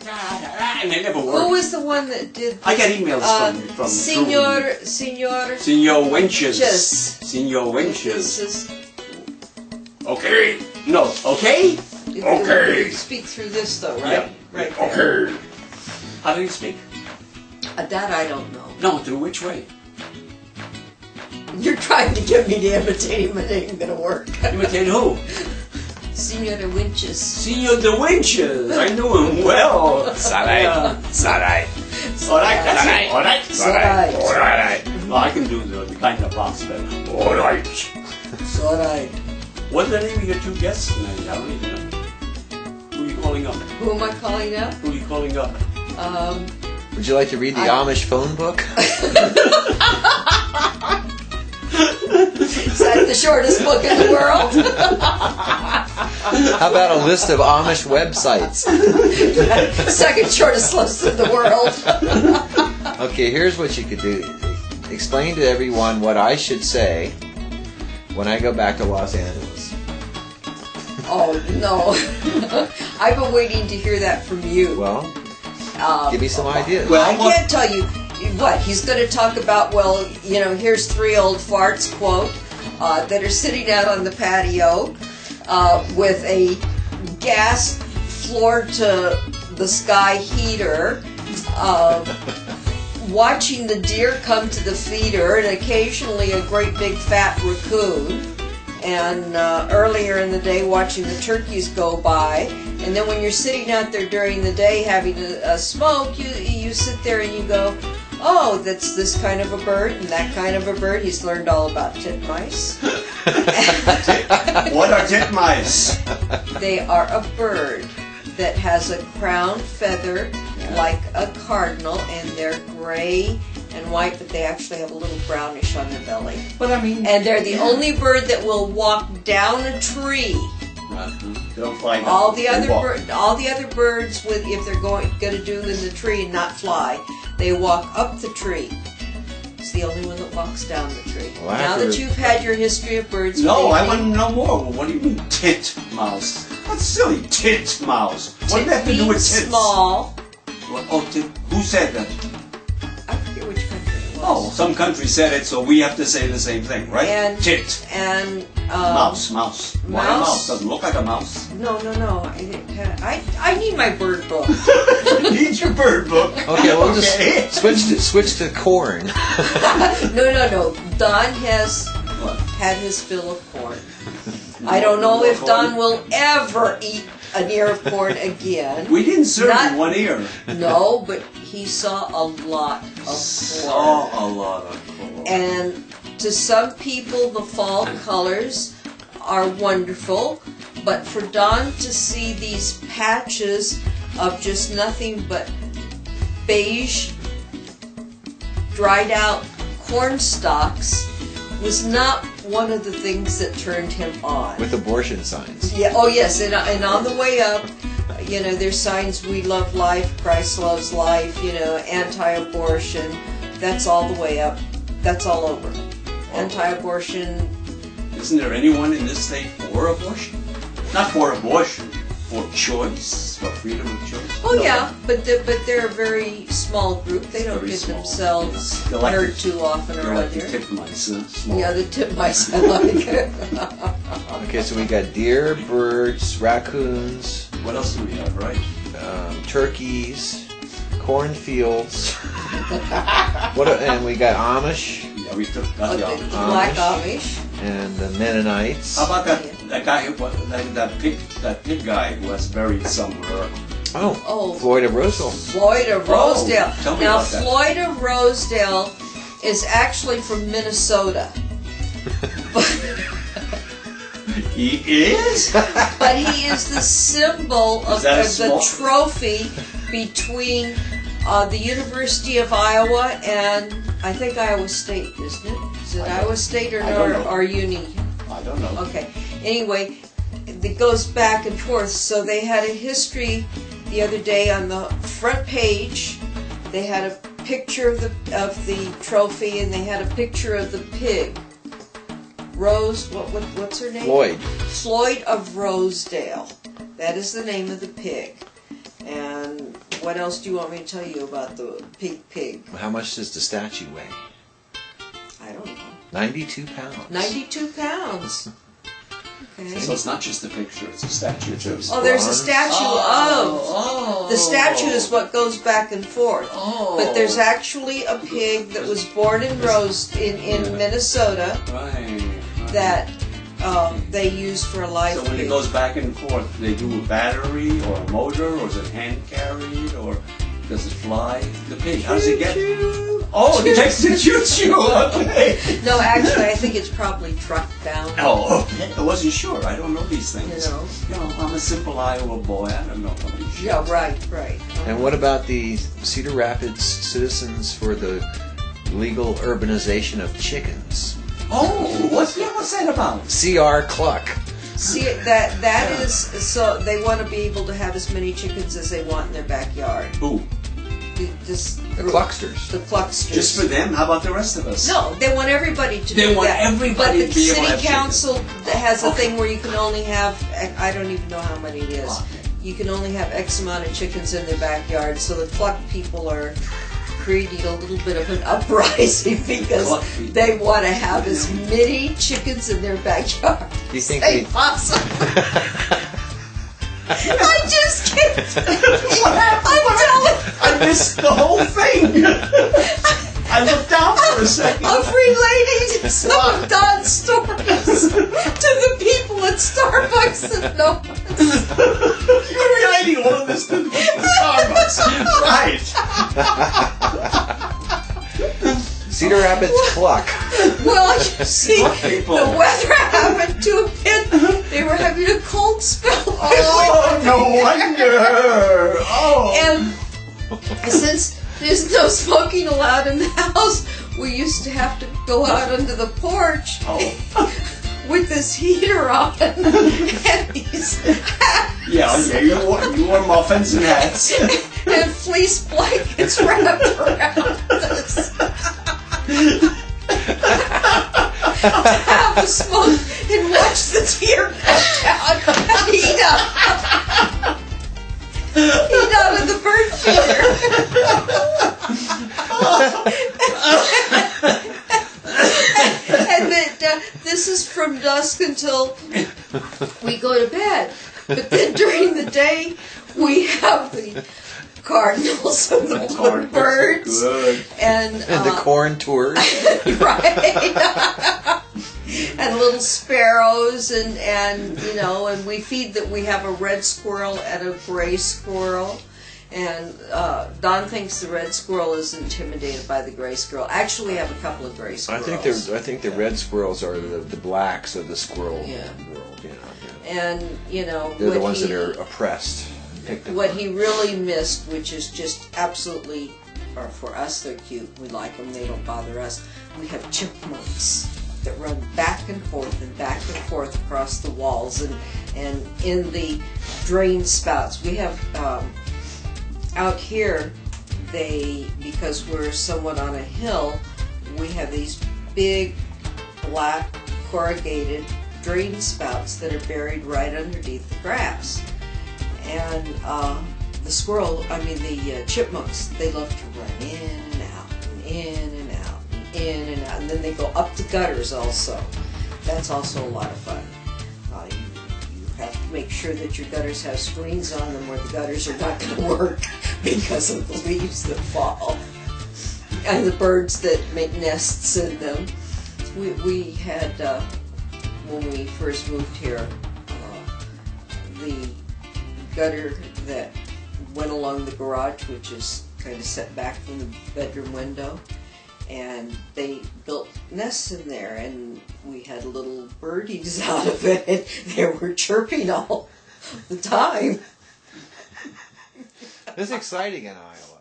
and they never work. Who was the one that did? I get emails from Senor Wenches. Senor Wenches. This is, okay. No. Okay. Okay. You speak through this though, right? Yeah. Right. Okay. How do you speak? That I don't know. No, through which way? You're trying to get me to imitate him, it ain't gonna work. Imitate who? Senor de Winches. Senor de Winches. I knew him well. Sarai. Sarai. Alright, that's it. Alright. Sarai. Alright. Well, I can do the kind of box better. Alright. Alright. What's the name of your two guests tonight? I don't even know. Who are you calling up? Who am I calling up? Who are you calling up? Would you like to read the Amish phone book? Is that the shortest book in the world? How about a list of Amish websites? Second shortest list in the world. Okay, here's what you could do. Explain to everyone what I should say when I go back to Los Angeles. Oh, no. I've been waiting to hear that from you. Well, give me some ideas. Well, I can't tell you what he's going to talk about. Well, you know, here's three old farts, quote, that are sitting out on the patio with a gas floor to the sky heater, watching the deer come to the feeder, and occasionally a great big fat raccoon. And earlier in the day, watching the turkeys go by. And then when you're sitting out there during the day having a smoke, you sit there and you go, oh, that's this kind of a bird and that kind of a bird. He's learned all about titmice. What are titmice? They are a bird that has a crown feather like a cardinal, and they're gray and white, but they actually have a little brownish on their belly. But I mean, and they're the only bird that will walk down a tree. They'll fly down. All the other birds, with if they're going to do in the tree and not fly, they walk up the tree. It's the only one that walks down the tree. Well, now that you've had your history of birds, no, I want to know more. What do you mean titmouse? That's silly. Titmouse. What does that have to do with tits? Small. Well, oh, who said that? I forget which country it was. Oh, some country said it, so we have to say the same thing, right? And tit. And mouse. Why a mouse? Doesn't look like a mouse. No. I need my bird book. You need your bird book. Okay, we'll just switch to corn. No. Don has had his fill of corn. I don't know if Don will ever eat an ear of corn again. We didn't serve him one ear. No, but he saw a lot of corn. And to some people, the fall colors are wonderful, but for Don to see these patches of just nothing but beige, dried out corn stalks was not one of the things that turned him on. With abortion signs. Yeah. Oh, yes. And on the way up, you know, there's signs: "We love life," "Christ loves life," you know, anti-abortion. That's all the way up. That's all over. Anti-abortion. Isn't there anyone in this state for abortion? Not for abortion, for choice, for freedom of choice. Oh no. Yeah, but they're a very small group. They don't get themselves heard too often around here. The titmice, yeah, the titmice. I like it. Okay, so we got deer, birds, raccoons. What else do we have, right? Turkeys, cornfields. And we got Amish. Yeah, we got the Amish. Black Amish. And the Mennonites. How about that guy that pig guy who was buried somewhere? Oh, Floyd of Rosedale. Floyd of Rosedale. Tell me now, about that. Floyd of Rosedale is actually from Minnesota. He is? But he is the symbol of the trophy between the University of Iowa and I think Iowa State, isn't it? Is it Iowa State or Uni? I don't know. Okay. Anyway, it goes back and forth. So they had a history the other day on the front page. They had a picture of the trophy, and they had a picture of the pig. What's her name? Floyd of Rosedale. That is the name of the pig. And what else do you want me to tell you about the pig? How much does the statue weigh? I don't know. 92 pounds. 92 pounds. Okay. So it's not just a picture, it's a statue too. Oh, there's a statue Oh. The statue is what goes back and forth. Oh. But there's actually a pig that was born and raised in Minnesota Right. that they use for a live So when pig. it goes back and forth, they do a battery or a motor, or is it hand carried, or does it fly? The pig, how does it get? Oh, it takes to choo-choo. Okay. No, actually, I think it's probably trucked down. Oh, okay. I wasn't sure. I don't know these things. You know. I'm a simple Iowa boy. I don't know all these shit. Yeah, right. And what about the Cedar Rapids Citizens for the Legal Urbanization of Chickens? Oh, what's that about? C.R. Cluck. See, that is, so they want to be able to have as many chickens as they want in their backyard. Who? The Clucksters. The Clucksters. Just for them? How about the rest of us? No, they want everybody to do that. They want everybody but the to be able to city have council has a Okay. thing where you can only have, I don't even know how many it is. Okay. You can only have X amount of chickens in their backyard, so the Cluck people are creating a little bit of an uprising because Cluck people. they want to have as many chickens in their backyard Do you think as they... possible. I just can't. What happened? I missed the whole thing. I looked down for a second. Of relating some of Don's stories to the people at Starbucks that know us. You're relating all of this to Starbucks. Right. Cedar Rapids Cluck. Well, you see, people. the weather happened to have been, they were having a cold spell. Oh, no wonder. Oh. And since there's no smoking allowed in the house, we used to have to go out onto the porch with this heater on and these hats. Yeah, you wore muffins and hats. And fleece blankets wrapped around us. To have a smoke and watch the tear come down and eat out of the bird feeder. And this is from dusk until we go to bed. But then during the day, we have the cardinals and the birds Good. and The corn tours. right. And little sparrows and you know, and we feed that we have a red squirrel and a gray squirrel. And Don thinks the red squirrel is intimidated by the gray squirrel. Actually, we have a couple of gray squirrels. I think the red squirrels are the blacks of the squirrel world. And you know, They're the ones that are oppressed. What he really missed, which is just absolutely, or for us they're cute, we like them, they don't bother us. We have chipmunks that run back and forth across the walls and in the drain spouts. We have out here, because we're somewhat on a hill, we have these big black corrugated drain spouts that are buried right underneath the grass. And the chipmunks, they love to run in and out, and in and out, and in and out. And then they go up the gutters also. That's also a lot of fun. You have to make sure that your gutters have screens on them or the gutters are not going to work because of the leaves that fall. And the birds that make nests in them. We had, when we first moved here, the gutter that went along the garage, which is kind of set back from the bedroom window, and they built nests in there, and we had little birdies out of it, and they were chirping all the time. It's exciting in Iowa.